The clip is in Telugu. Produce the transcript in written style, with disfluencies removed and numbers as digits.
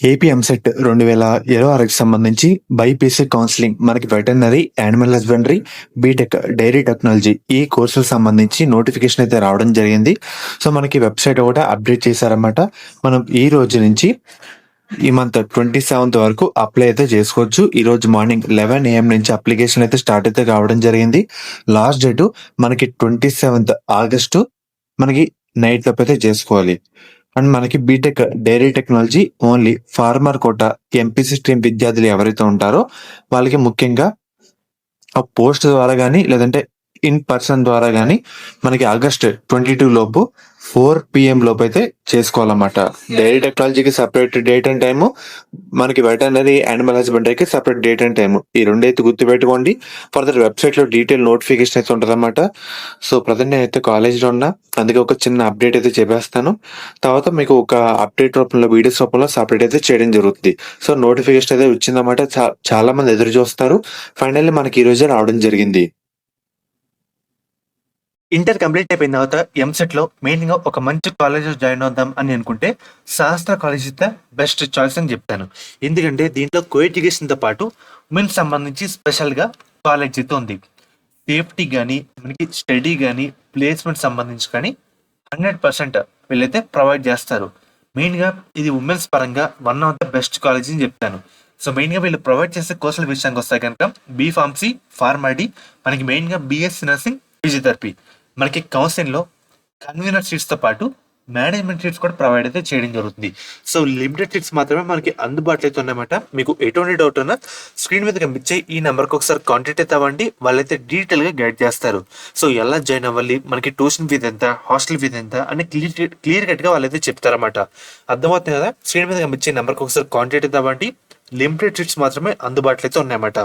ఏపీ ఎంసెట్ 2026కి సంబంధించి బైపీసీ కౌన్సిలింగ్ మనకి veterinary, animal husbandry, BTech, dairy technology ఈ కోర్సులకు సంబంధించి నోటిఫికేషన్ అయితే రావడం జరిగింది. సో మనకి వెబ్సైట్ కూడా అప్డేట్ చేశారన్నమాట. మనం ఈ రోజు నుంచి ఈ మంత్ 27th వరకు అప్లై అయితే చేసుకోవచ్చు. ఈ రోజు మార్నింగ్ 11 AM నుంచి అప్లికేషన్ అయితే స్టార్ట్ అయితే కావడం జరిగింది. లాస్ట్ డేట్ మనకి 27th ఆగస్టు మనకి నైట్ లోపు అయితే చేసుకోవాలి. అండ్ మనకి BTech dairy technology only farmer quota MPC stream విద్యార్థులు ఎవరైతే ఉంటారో వాళ్ళకి ముఖ్యంగా ఆ పోస్ట్ ద్వారా కానీ లేదంటే ఇన్ పర్సన్ ద్వారా కానీ మనకి ఆగస్ట్ 22 లోపు 4 PM లోపు అయితే చేసుకోవాలన్నమాట. డైరీ టెక్నాలజీకి సపరేట్ డేట్ అండ్ టైము, మనకి వెటర్నరీ, యానిమల్ హస్బెండరీకి సపరేట్ డేట్ అండ్ టైము, ఈ రెండైతే గుర్తుపెట్టుకోండి. ఫర్దర్ వెబ్సైట్ లో డీటెయిల్ నోటిఫికేషన్ అయితే ఉంటుందన్నమాట. సో ప్రజెంట్ నేనైతే కాలేజ్లో ఉన్నా, అందుకే ఒక చిన్న అప్డేట్ అయితే చెప్పేస్తాను. తర్వాత మీకు ఒక అప్డేట్ రూపంలో, వీడియోస్ రూపంలో సపరేట్ అయితే చేయడం జరుగుతుంది. సో నోటిఫికేషన్ అయితే వచ్చిందన్నమాట. చాలా మంది ఎదురు చూస్తారు. ఫైనల్లీ మనకి ఈ రోజే రావడం జరిగింది. ఇంటర్ కంప్లీట్ అయిపోయిన తర్వాత ఎంసెట్ లో మెయిన్ గా ఒక మంచి కాలేజ్ జాయిన్ అవుదాం అని అనుకుంటే శాస్త్ర కాలేజ్ అయితే బెస్ట్ చాయిస్ అని చెప్తాను. ఎందుకంటే దీంట్లో కో ఎడ్యుకేషన్ తో పాటు ఉమెన్ సంబంధించి స్పెషల్ గా కాలేజ్ అయితే ఉంది. సేఫ్టీ కానీ, మనకి స్టడీ కానీ, ప్లేస్మెంట్ సంబంధించి కానీ 100% వీళ్ళైతే ప్రొవైడ్ చేస్తారు. మెయిన్ గా ఇది ఉమెన్స్ పరంగా one of the best college అని చెప్తాను. సో మెయిన్ గా వీళ్ళు ప్రొవైడ్ చేసే కోర్సుల విషయానికి వస్తే కనుక బీ ఫార్మసీ, ఫార్మాడీ, మనకి మెయిన్ గా బిఎస్సీ నర్సింగ్, ఫిజియోథెరపీ, మనకి కౌన్సిలింగ్ లో కన్వీనర్ సీట్స్ తో పాటు మేనేజ్మెంట్ సీట్స్ కూడా ప్రొవైడ్ అయితే చేయడం జరుగుతుంది. సో లిమిటెడ్ సీట్స్ మాత్రమే మనకి అందుబాటులో అయితే ఉన్నాయన్నమాట. మీకు ఎటువంటి డౌట్ ఉన్నా స్క్రీన్ మీద కనిపించే ఈ నెంబర్కి ఒకసారి కాంటాక్ట్ అయితే అవ్వండి. వాళ్ళైతే డీటెయిల్ గా గైడ్ చేస్తారు. సో ఎలా జాయిన్ అవ్వాలి, మనకి ట్యూషన్ ఫీజు ఎంత, హాస్టల్ ఫీజు ఎంత అని క్లియర్ కట్ గా వాళ్ళైతే చెప్తారన్నమాట. అర్థమవుతుంది కదా? స్క్రీన్ మీద కనిపించే నెంబర్కి ఒకసారి కాంటాక్ట్ అయితే అవ్వండి. లిమిటెడ్ సీట్స్ మాత్రమే అందుబాటులో అయితే ఉన్నాయన్నమాట.